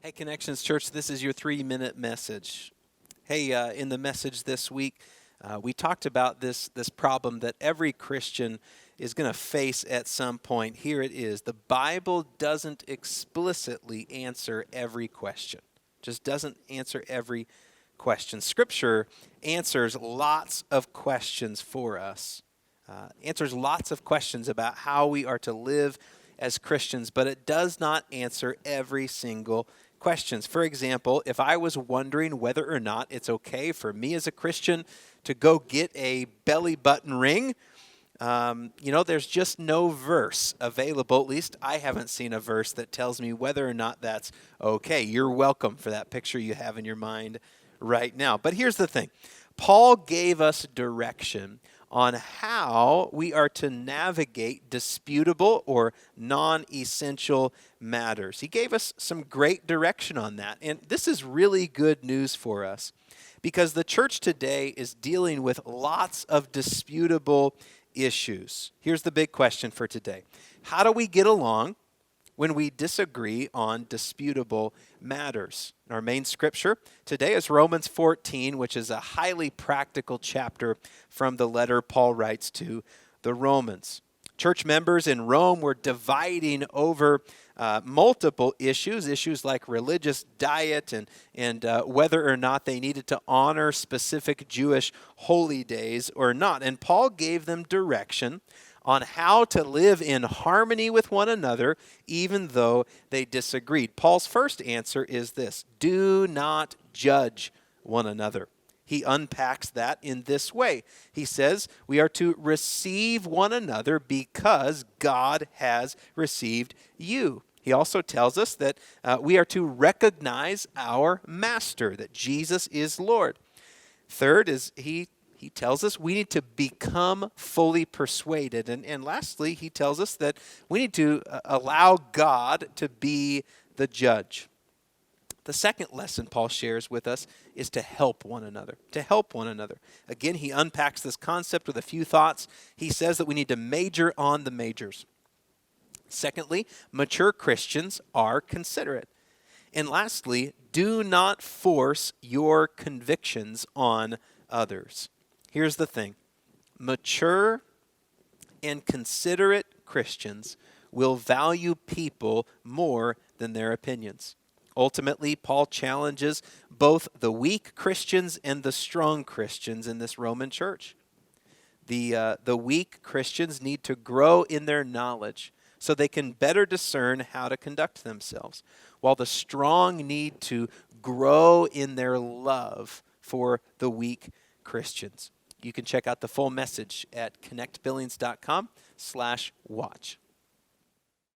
Hey, Connections Church, this is your 3-minute message. Hey, in the message this week, we talked about this problem that every Christian is going to face at some point. Here it is. The Bible doesn't explicitly answer every question. Just doesn't answer every question. Scripture answers lots of questions for us. Answers lots of questions about how we are to live as Christians, but it does not answer every single questions. For example, if I was wondering whether or not it's okay for me as a Christian to go get a belly button ring, there's just no verse available. At least I haven't seen a verse that tells me whether or not that's okay. You're welcome for that picture you have in your mind right now. But here's the thing. Paul gave us direction on how we are to navigate disputable or non-essential matters. He gave us some great direction on that. And this is really good news for us because the church today is dealing with lots of disputable issues. Here's the big question for today. How do we get along when we disagree on disputable matters? Our main scripture today is Romans 14, which is a highly practical chapter from the letter Paul writes to the Romans. Church members in Rome were dividing over multiple issues like religious diet and whether or not they needed to honor specific Jewish holy days or not. And Paul gave them direction on how to live in harmony with one another, even though they disagreed. Paul's first answer is this: do not judge one another. He unpacks that in this way. He says we are to receive one another because God has received you. He also tells us that we are to recognize our master, that Jesus is Lord. Third is he tells us we need to become fully persuaded. And lastly, he tells us that we need to allow God to be the judge. The second lesson Paul shares with us is to help one another, Again, he unpacks this concept with a few thoughts. He says that we need to major on the majors. Secondly, mature Christians are considerate. And lastly, do not force your convictions on others. Here's the thing. Mature and considerate Christians will value people more than their opinions. Ultimately, Paul challenges both the weak Christians and the strong Christians in this Roman church. The weak Christians need to grow in their knowledge so they can better discern how to conduct themselves, while the strong need to grow in their love for the weak Christians. You can check out the full message at connectbillings.com/watch.